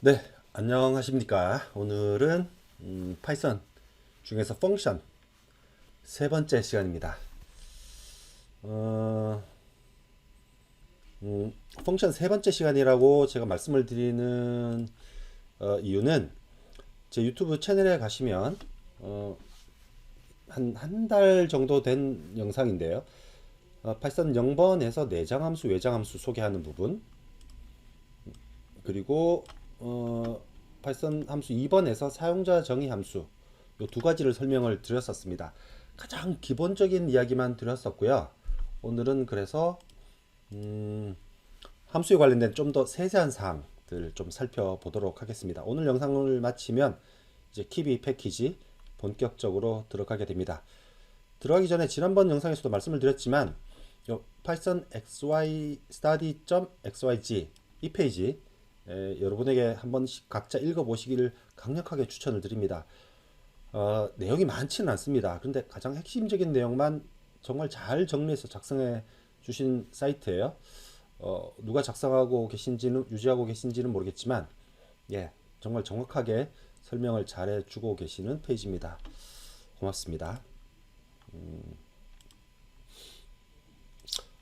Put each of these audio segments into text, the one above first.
네, 안녕하십니까. 오늘은 파이썬 중에서 펑션 세 번째 시간입니다. 어, 펑션 세 번째 시간이라고 제가 말씀을 드리는 이유는 제 유튜브 채널에 가시면 한 달 정도 된 영상인데요. 파이썬 0번에서 내장함수, 외장함수 소개하는 부분, 그리고 파이썬 함수 2번에서 사용자 정의 함수 이 두 가지를 설명을 드렸었습니다. 가장 기본적인 이야기만 드렸었고요. 오늘은 그래서 함수에 관련된 좀 더 세세한 사항들 좀 살펴보도록 하겠습니다. 오늘 영상을 마치면 이제 키비 패키지 본격적으로 들어가게 됩니다. 들어가기 전에 지난번 영상에서도 말씀을 드렸지만 요 python xy study.xyz 이 페이지 여러분에게 한 번씩 각자 읽어보시기를 강력하게 추천을 드립니다. 내용이 많지는 않습니다. 그런데 가장 핵심적인 내용만 정말 잘 정리해서 작성해 주신 사이트예요. 누가 작성하고 계신지는 유지하고 계신지는 모르겠지만 예, 정말 정확하게 설명을 잘해 주고 계시는 페이지입니다. 고맙습니다.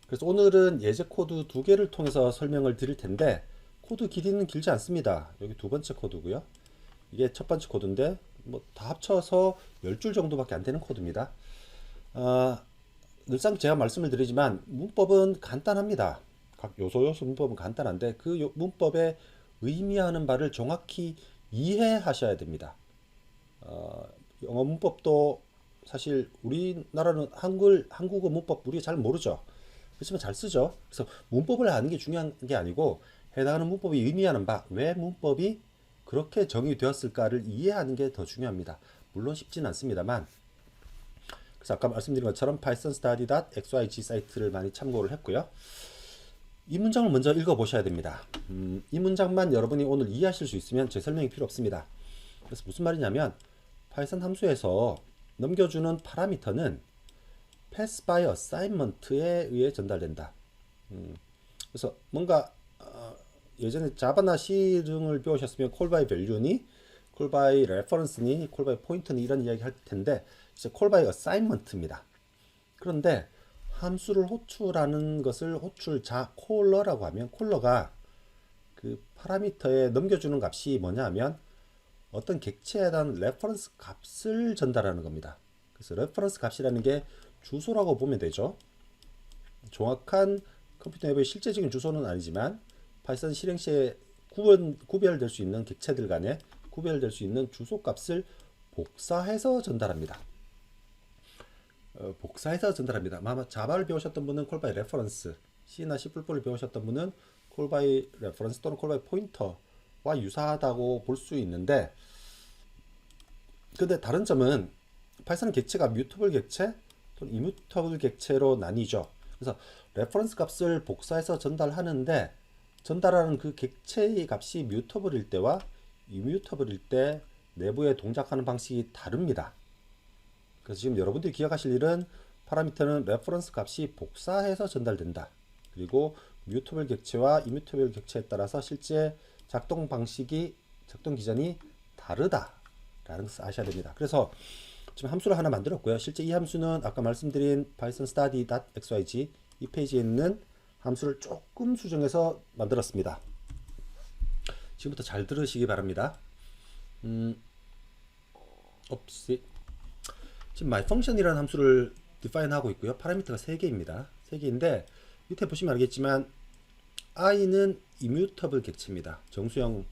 그래서 오늘은 예제 코드 두 개를 통해서 설명을 드릴 텐데 코드 길이는 길지 않습니다. 여기 두 번째 코드고요. 이게 첫 번째 코드인데 뭐 다 합쳐서 10줄 정도밖에 안 되는 코드입니다. 늘상 제가 말씀을 드리지만 문법은 간단합니다. 각 요소 문법은 간단한데 그 문법에 의미하는 바를 정확히 이해하셔야 됩니다. 영어 문법도 사실 우리나라는 한국어 문법 우리가 잘 모르죠. 그렇지만 잘 쓰죠. 그래서 문법을 아는 게 중요한 게 아니고 해당하는 문법이 의미하는 바, 왜 문법이 그렇게 정의되었을까를 이해하는 게 더 중요합니다. 물론 쉽지는 않습니다만. 그래서 아까 말씀드린 것처럼 pythonstudy.xyz 사이트를 많이 참고를 했고요. 이 문장을 먼저 읽어보셔야 됩니다. 이 문장만 여러분이 오늘 이해하실 수 있으면 제 설명이 필요 없습니다. 그래서 무슨 말이냐면 파이썬 함수에서 넘겨주는 파라미터는 pass by assignment에 의해 전달된다. 그래서 뭔가 예전에 자바나 C 등을 배우셨으면 call by value니 call by reference니 call by point니 이런 이야기 할 텐데 이제 call by assignment입니다. 그런데 함수를 호출하는 것을 호출자 콜러라고 하면 콜러가 그 파라미터에 넘겨주는 값이 뭐냐 하면 어떤 객체에 대한 레퍼런스 값을 전달하는 겁니다. 그래서 레퍼런스 값이라는 게 주소라고 보면 되죠. 정확한 컴퓨터 내부의 실제적인 주소는 아니지만 파이썬 실행 시에 구별될 수 있는 객체들 간에 구별될 수 있는 주소 값을 복사해서 전달합니다. 복사해서 전달합니다. 아마 자바를 배우셨던 분은 call by reference, C나 C++를 배우셨던 분은 call by reference 또는 call by pointer와 유사하다고 볼 수 있는데 근데 다른 점은 파이썬 객체가 뮤터블 객체 또는 이뮤터블 객체로 나뉘죠. 그래서 레퍼런스 값을 복사해서 전달하는데 전달하는 그 객체의 값이 뮤터블일 때와 이뮤터블일 때 내부에 동작하는 방식이 다릅니다. 그래서 지금 여러분들이 기억하실 일은 파라미터는 레퍼런스 값이 복사해서 전달된다. 그리고 뮤터블 객체와 이뮤터블 객체에 따라서 실제 작동 방식이 작동 기전이 다르다라는 것을 아셔야 됩니다. 그래서 지금 함수를 하나 만들었고요. 실제 이 함수는 아까 말씀드린 python study.xyz 이 페이지에 있는 함수를 조금 수정해서 만들었습니다. 지금부터 잘 들으시기 바랍니다. 지금 myfunction이라는 함수를 define 하고 있고요. 파라미터가 3개입니다. 3개인데 밑에 보시면 알겠지만 i는 immutable 객체입니다. 정수형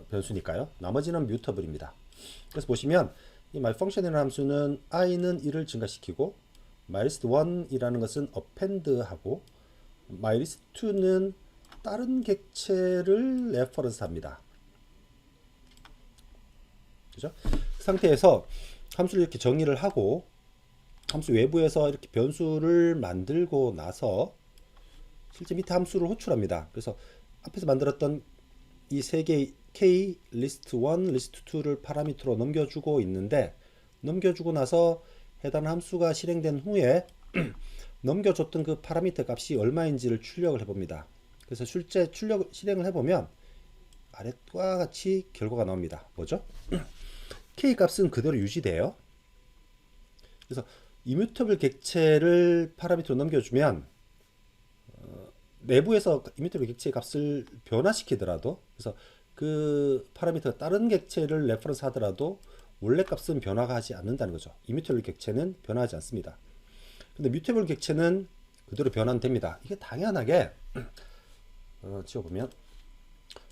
변수니까요. 나머지는 mutable입니다. 그래서 보시면 이 myfunction이라는 함수는 i는 1을 증가시키고 mylist1이라는 것은 append하고 mylist2는 다른 객체를 레퍼런스합니다. 그죠? 그 상태에서 함수를 이렇게 정의를 하고 함수 외부에서 이렇게 변수를 만들고 나서 실제 밑에 함수를 호출합니다. 그래서 앞에서 만들었던 이 세 개의 k, list1, list2를 파라미터로 넘겨주고 있는데 넘겨주고 나서 해당 함수가 실행된 후에 넘겨줬던 그 파라미터 값이 얼마인지를 출력을 해봅니다. 그래서 실제 실행을 해보면 아래과 같이 결과가 나옵니다. 뭐죠? K 값은 그대로 유지돼요. 그래서 이뮤터블 객체를 파라미터로 넘겨주면 내부에서 이뮤터블 객체의 값을 변화시키더라도, 그래서 그 파라미터가 다른 객체를 레퍼런스 하더라도 원래 값은 변화하지 않는다는 거죠. 이뮤터블 객체는 변화하지 않습니다. 근데 뮤테이블 객체는 그대로 변환됩니다. 이게 당연하게 지워보면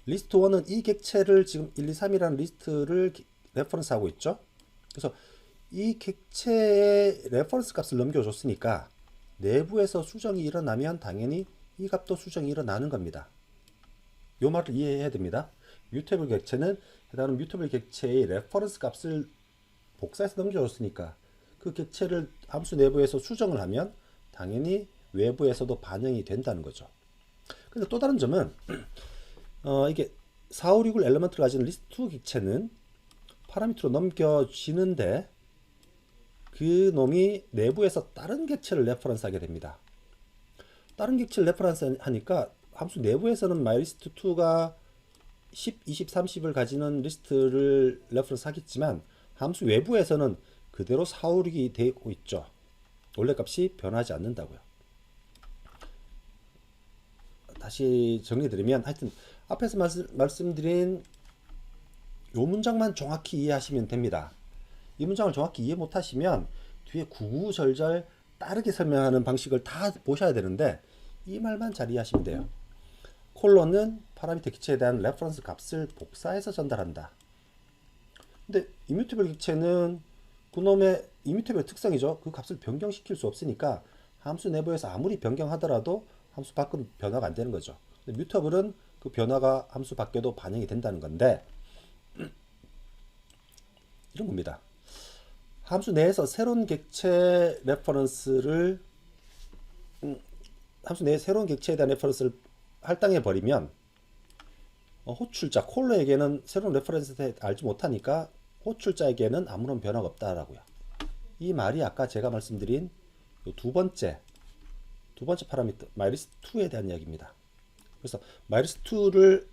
리스트 1은 이 객체를 지금 1, 2, 3이라는 리스트를 레퍼런스 하고 있죠. 그래서 이 객체의 레퍼런스 값을 넘겨줬으니까 내부에서 수정이 일어나면 당연히 이 값도 수정이 일어나는 겁니다. 이 말을 이해해야 됩니다. 뮤테이블 객체는 해당하는 뮤테이블 객체의 레퍼런스 값을 복사해서 넘겨줬으니까 그 객체를 함수 내부에서 수정을 하면 당연히 외부에서도 반영이 된다는 거죠. 근데 또 다른 점은 이게 4, 5, 6을 엘리먼트를 가진 리스트 2 객체는 파라미터로 넘겨지는데 그 놈이 내부에서 다른 객체를 레퍼런스 하게 됩니다. 다른 객체를 레퍼런스 하니까 함수 내부에서는 myList2가 10, 20, 30을 가지는 리스트를 레퍼런스 하겠지만 함수 외부에서는 그대로 4, 5, 6이 되고 있죠. 원래 값이 변하지 않는다고요. 다시 정리드리면 하여튼 앞에서 말씀드린 요 문장만 정확히 이해하시면 됩니다. 이 문장을 정확히 이해 못하시면 뒤에 구구절절 다르게 설명하는 방식을 다 보셔야 되는데 이 말만 잘 이해하시면 돼요. 콜론은 파라미터 객체에 대한 레퍼런스 값을 복사해서 전달한다. 근데 이뮤테이블 객체는 그놈의 이뮤테이블 특성이죠. 그 값을 변경시킬 수 없으니까 함수 내부에서 아무리 변경하더라도 함수 밖은 변화가 안 되는 거죠. 근데 뮤터블은 그 변화가 함수 밖에도 반영이 된다는 건데 이런 겁니다. 함수 내에서 새로운 객체 레퍼런스를 함수 내에 새로운 객체에 대한 레퍼런스를 할당해 버리면 호출자 콜러에게는 새로운 레퍼런스에 알지 못하니까 호출자에게는 아무런 변화가 없다라고요. 이 말이 아까 제가 말씀드린 두 번째 파라미터 myList2에 대한 이야기입니다. 그래서 myList2를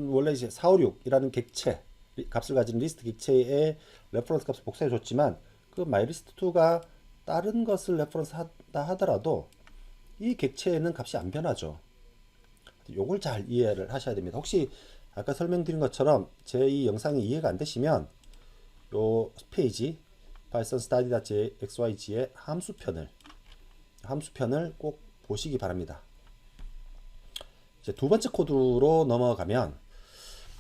원래 이제 4, 5, 6이라는 객체 값을 가진 리스트 객체의 레퍼런스 값을 복사해 줬지만 그 myList2가 다른 것을 레퍼런스 한다 하더라도 이 객체에는 값이 안 변하죠. 요걸 잘 이해를 하셔야 됩니다. 혹시 아까 설명드린 것처럼 제 이 영상이 이해가 안 되시면 요 페이지 python study.xyz의 함수편을 꼭 보시기 바랍니다. 이제 두 번째 코드로 넘어가면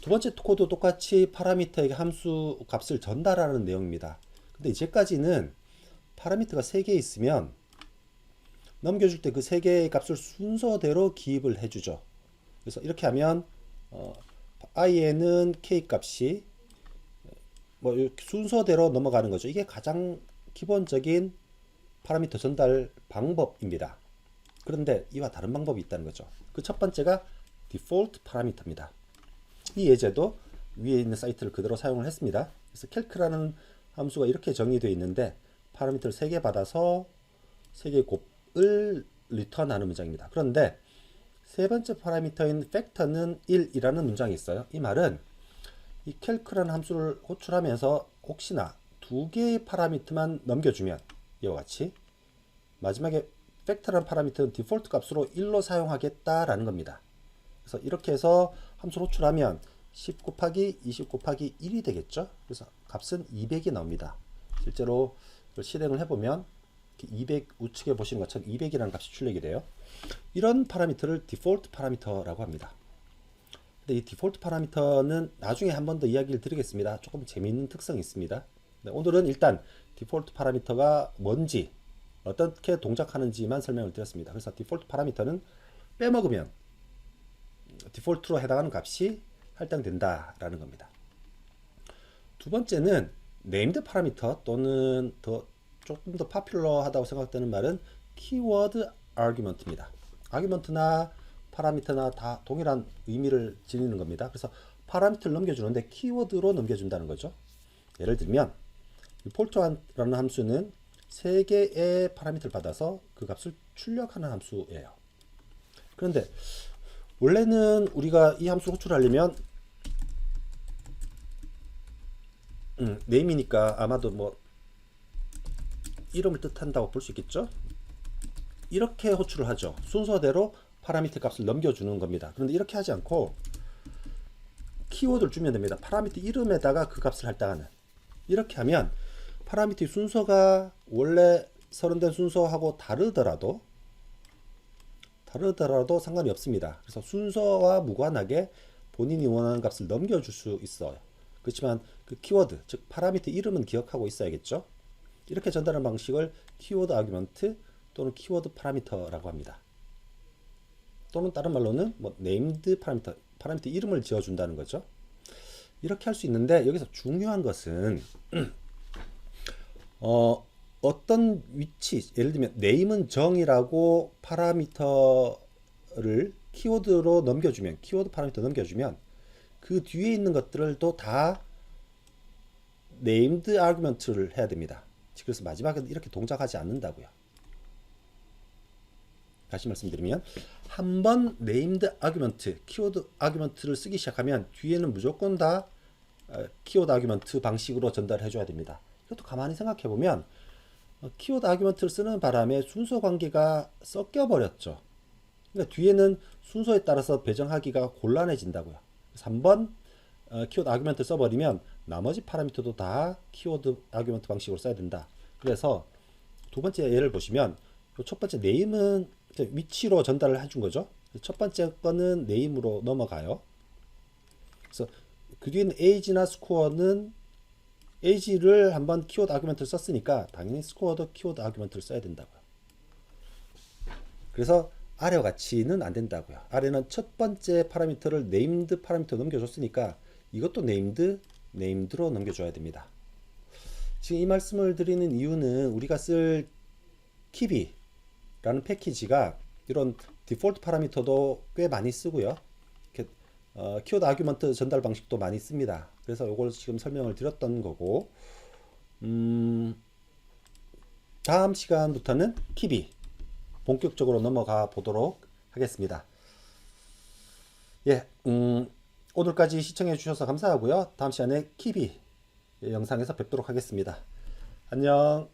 두 번째 코드 똑같이 파라미터에게 함수 값을 전달하는 내용입니다. 근데 이제까지는 파라미터가 3개 있으면 넘겨줄 때 그 3개의 값을 순서대로 기입을 해주죠. 그래서 이렇게 하면 i에는 k 값이 뭐 순서대로 넘어가는 거죠. 이게 가장 기본적인 파라미터 전달 방법입니다. 그런데 이와 다른 방법이 있다는 거죠. 그 첫 번째가 디폴트 파라미터입니다. 이 예제도 위에 있는 사이트를 그대로 사용을 했습니다. 그래서 calc라는 함수가 이렇게 정의되어 있는데 파라미터를 3개 받아서 3개의 곱을 리턴하는 문장입니다. 그런데 세 번째 파라미터인 팩터는 1이라는 문장이 있어요. 이 말은 이 calc라는 함수를 호출하면서 혹시나 2개의 파라미터만 넘겨주면 이와 같이 마지막에 팩터라는 파라미터는 디폴트 값으로 1로 사용하겠다라는 겁니다. 그래서 이렇게 해서 함수를 호출하면 10 곱하기 20 곱하기 1이 되겠죠. 그래서 값은 200이 나옵니다. 실제로 실행을 해보면 200 우측에 보시는 것처럼 200이라는 값이 출력이 돼요. 이런 파라미터를 디폴트 파라미터라고 합니다. 근데 이 디폴트 파라미터는 나중에 한 번 더 이야기를 드리겠습니다. 조금 재미있는 특성이 있습니다. 네, 오늘은 일단 디폴트 파라미터가 뭔지 어떻게 동작하는지만 설명을 드렸습니다. 그래서 디폴트 파라미터는 빼먹으면 디폴트로 해당하는 값이 할당된다라는 겁니다. 두 번째는 네임드 파라미터 또는 조금 더 파퓰러하다고 생각되는 말은 키워드 아규먼트입니다. 아규먼트나 파라미터나 다 동일한 의미를 지니는 겁니다. 그래서 파라미터를 넘겨주는데 키워드로 넘겨준다는 거죠. 예를 들면 폴트라는 함수는 3개의 파라미터를 받아서 그 값을 출력하는 함수예요. 그런데 원래는 우리가 이 함수를 호출하려면 네임이니까 아마도 뭐 이름을 뜻한다고 볼 수 있겠죠. 이렇게 호출을 하죠. 순서대로 파라미터 값을 넘겨주는 겁니다. 그런데 이렇게 하지 않고 키워드를 주면 됩니다. 파라미터 이름에다가 그 값을 할당하는. 이렇게 하면 파라미터 순서가 원래 서른된 순서하고 다르더라도 상관이 없습니다. 그래서 순서와 무관하게 본인이 원하는 값을 넘겨줄 수 있어요. 그렇지만 그 키워드, 즉 파라미터 이름은 기억하고 있어야겠죠. 이렇게 전달하는 방식을 키워드 아규먼트 또는 키워드 파라미터라고 합니다. 또는 다른 말로는 뭐 네임드 파라미터 이름을 지어준다는 거죠. 이렇게 할 수 있는데 여기서 중요한 것은 어떤 위치, 예를 들면 네임은 정이라고 파라미터를 키워드로 넘겨주면, 키워드 파라미터 넘겨주면 그 뒤에 있는 것들을 또 다 네임드 아규먼트를 해야 됩니다. 그래서 마지막에 이렇게 동작하지 않는다고요. 다시 말씀드리면 한 번 네임드 아규먼트, 키워드 아규먼트를 쓰기 시작하면 뒤에는 무조건 다 키워드 아규먼트 방식으로 전달해 줘야 됩니다. 이것도 가만히 생각해 보면 키워드 아규먼트를 쓰는 바람에 순서 관계가 섞여 버렸죠. 그러니까 뒤에는 순서에 따라서 배정하기가 곤란해진다고요. 그래서 한번 키워드 아규먼트를 써버리면 나머지 파라미터도 다 키워드 아규먼트 방식으로 써야 된다. 그래서 두 번째 예를 보시면 첫 번째 네임은 위치로 전달을 해준 거죠. 첫 번째 거는 네임으로 넘어가요. 그래서 그 뒤에는 에이지나 스코어는 에이지를 한번 키워드 아규먼트를 썼으니까 당연히 스코어도 키워드 아규먼트를 써야 된다고요. 그래서 아래와 같이는 안 된다고요. 아래는 첫 번째 파라미터를 네임드 파라미터 넘겨줬으니까 이것도 네임드로 넘겨줘야 됩니다. 지금 이 말씀을 드리는 이유는 우리가 쓸 키비라는 패키지가 이런 디폴트 파라미터도 꽤 많이 쓰고요. 키워드 아규먼트 전달 방식도 많이 씁니다. 그래서 이걸 지금 설명을 드렸던 거고, 다음 시간부터는 키비 본격적으로 넘어가 보도록 하겠습니다. 예, 오늘까지 시청해 주셔서 감사하고요. 다음 시간에 키비 영상에서 뵙도록 하겠습니다. 안녕.